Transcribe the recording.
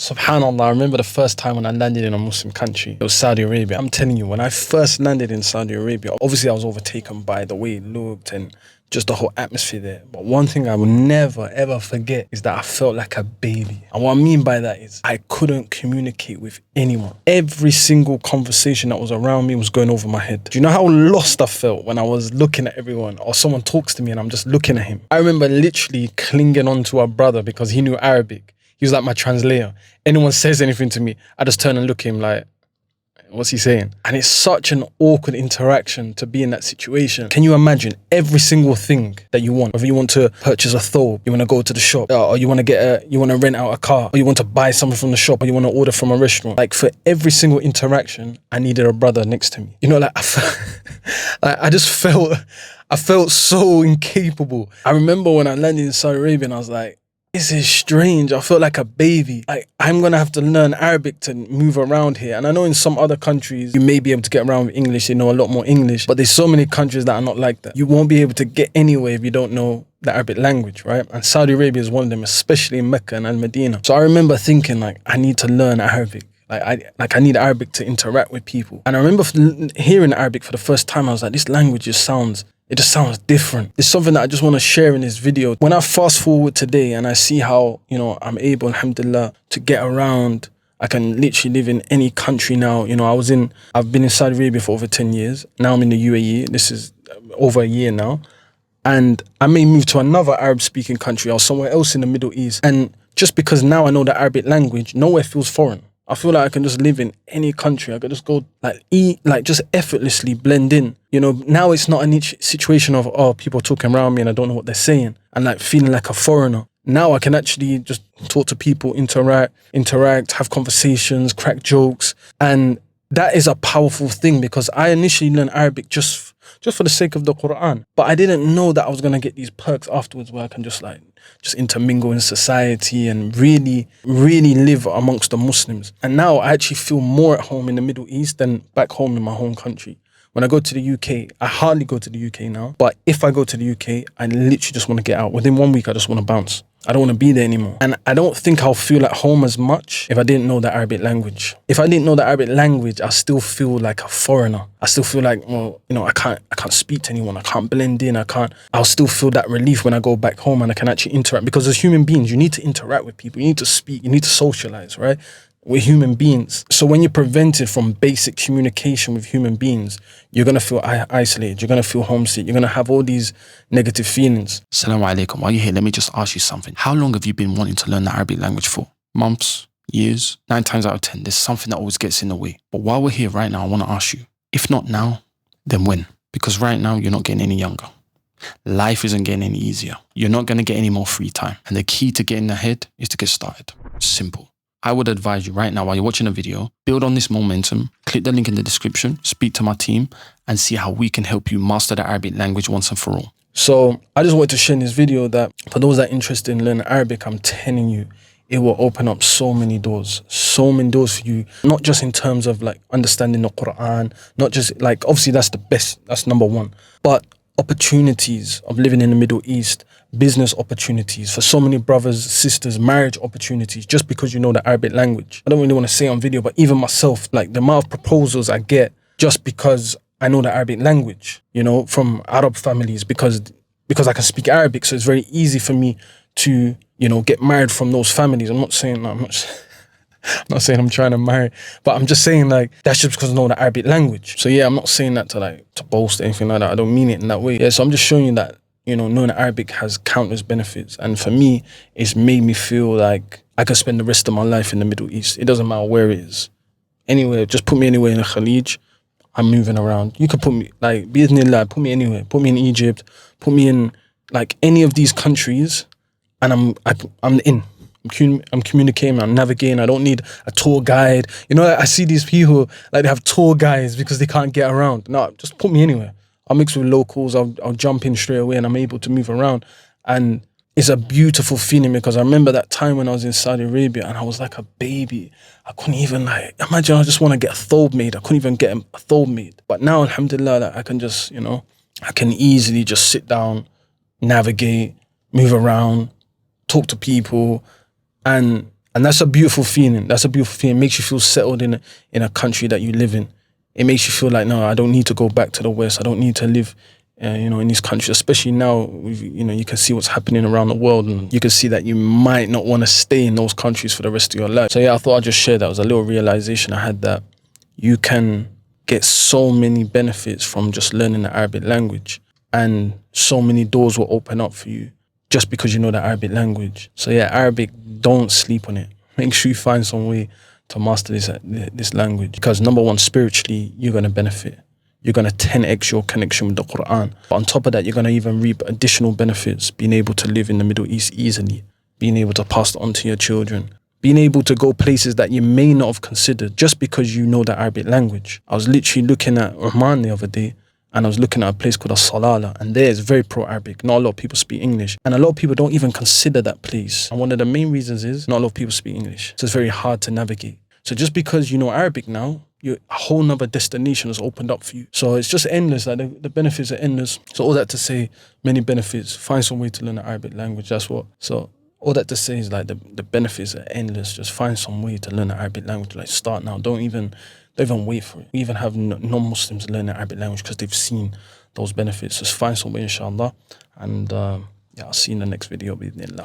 Subhanallah, I remember the first time when I landed in a Muslim country. It was Saudi Arabia. I'm telling you, when I first landed in Saudi Arabia, obviously I was overtaken by the way it looked and just the whole atmosphere there. But one thing I will never ever forget is that I felt like a baby. And what I mean by that is I couldn't communicate with anyone. Every single conversation that was around me was going over my head. Do you know how lost I felt when I was looking at everyone or someone talks to me and I'm just looking at him? I remember literally clinging on to a brother because he knew Arabic. He was like my translator. Anyone says anything to me, I just turn and look at him like, what's he saying? And it's such an awkward interaction to be in that situation. Can you imagine every single thing that you want? Whether you want to purchase a thobe, you want to go to the shop, or you want to rent out a car, or you want to buy something from the shop, or you want to order from a restaurant. Like for every single interaction, I needed a brother next to me. You know, like I felt so incapable. I remember when I landed in Saudi Arabia and I was like, this is strange. I felt like a baby. I'm going to have to learn Arabic to move around here. And I know in some other countries, you may be able to get around with English. You know a lot more English. But there's so many countries that are not like that. You won't be able to get anywhere if you don't know the Arabic language, right? And Saudi Arabia is one of them, especially in Mecca and Al-Medina. So I remember thinking like, I need to learn Arabic. I need Arabic to interact with people. And I remember hearing Arabic for the first time. I was like, this language just sounds different. It's something that I just want to share in this video. When I fast forward today and I see how, you know, I'm able, alhamdulillah, to get around. I can literally live in any country now. You know, I've been in Saudi Arabia for over 10 years. Now I'm in the UAE. This is over a year now. And I may move to another Arab-speaking country or somewhere else in the Middle East. And just because now I know the Arabic language, nowhere feels foreign. I feel like I can just live in any country. I could just go just effortlessly blend in. You know, now it's not a situation of, oh, people talking around me and I don't know what they're saying and like feeling like a foreigner. Now I can actually just talk to people, interact, have conversations, crack jokes. And that is a powerful thing because I initially learned Arabic just for the sake of the Qur'an. But I didn't know that I was going to get these perks afterwards where I can just intermingle in society and really, really live amongst the Muslims. And now I actually feel more at home in the Middle East than back home in my home country. When I go to the UK, I hardly go to the UK now. But if I go to the UK, I literally just want to get out. Within 1 week, I just want to bounce. I don't want to be there anymore. And I don't think I'll feel at home as much if I didn't know the Arabic language. If I didn't know the Arabic language, I still feel like a foreigner. I still feel like, well, you know, I can't speak to anyone. I can't blend in. I'll still feel that relief when I go back home and I can actually interact. Because as human beings, you need to interact with people. You need to speak. You need to socialize, right? We're human beings. So when you're prevented from basic communication with human beings, you're going to feel isolated. You're going to feel homesick. You're going to have all these negative feelings. Assalamu alaikum. While you're here, let me just ask you something. How long have you been wanting to learn the Arabic language for? Months? Years? 9 times out of 10, there's something that always gets in the way. But while we're here right now, I want to ask you, if not now, then when? Because right now, you're not getting any younger. Life isn't getting any easier. You're not going to get any more free time. And the key to getting ahead is to get started. Simple. I would advise you right now while you're watching the video, build on this momentum, click the link in the description, speak to my team and see how we can help you master the Arabic language once and for all. So I just wanted to share in this video that for those that are interested in learning Arabic, I'm telling you, it will open up so many doors for you, not just in terms of like understanding the Qur'an, not just like, obviously that's the best, that's number one, but opportunities of living in the Middle East, business opportunities for so many brothers, sisters, marriage opportunities, just because you know the Arabic language. I don't really want to say on video, but even myself, like the amount of proposals I get just because I know the Arabic language, you know, from Arab families, because I can speak Arabic. So it's very easy for me to, you know, get married from those families. I'm not saying I'm trying to marry, but I'm just saying like that's just because I know the Arabic language. So yeah, I'm not saying that to boast or anything like that. I don't mean it in that way. Yeah, so I'm just showing you that, you know, knowing Arabic has countless benefits. And for me, it's made me feel like I could spend the rest of my life in the Middle East. It doesn't matter where it is. Anywhere, just put me anywhere in the Khalij. I'm moving around. You could put me, like, Bismillah, put me anywhere. Put me in Egypt. Put me in, like, any of these countries. And I'm in. I'm communicating, I'm navigating. I don't need a tour guide. You know, I see these people, like, they have tour guides because they can't get around. No, just put me anywhere. I'll mix with locals. I'll jump in straight away and I'm able to move around. And it's a beautiful feeling because I remember that time when I was in Saudi Arabia and I was like a baby. I couldn't even, like, imagine I just want to get a thobe made. I couldn't even get a thobe made. But now, alhamdulillah, that I can just, you know, I can easily just sit down, navigate, move around, talk to people. And And that's a beautiful feeling. That's a beautiful feeling. It makes you feel settled in a country that you live in. It makes you feel like, no, I don't need to go back to the West. I don't need to live, in these countries, especially now, you can see what's happening around the world, and you can see that you might not want to stay in those countries for the rest of your life. So yeah, I thought I'd just share that. It was a little realization I had, that you can get so many benefits from just learning the Arabic language, and so many doors will open up for you just because you know the Arabic language. So yeah, Arabic, don't sleep on it. Make sure you find some way to master this language, because number one, spiritually, you're going to benefit. You're going to 10x your connection with the Qur'an. But on top of that, you're going to even reap additional benefits, being able to live in the Middle East easily, being able to pass it on to your children, being able to go places that you may not have considered just because you know the Arabic language. I was literally looking at Oman the other day, and I was looking at a place called Salala, and there it's very pro-Arabic. Not a lot of people speak English, and a lot of people don't even consider that place. And one of the main reasons is not a lot of people speak English, so it's very hard to navigate. So just because you know Arabic now, a whole nother destination has opened up for you. So it's just endless. Like the benefits are endless. So all that to say, many benefits. Find some way to learn the Arabic language. That's what. So all that to say is, like, the benefits are endless. Just find some way to learn the Arabic language. Like, start now. Don't even wait for it. We even have non-Muslims learn the Arabic language because they've seen those benefits. Just find some way, inshallah. And yeah, I'll see you in the next video. Bismillah.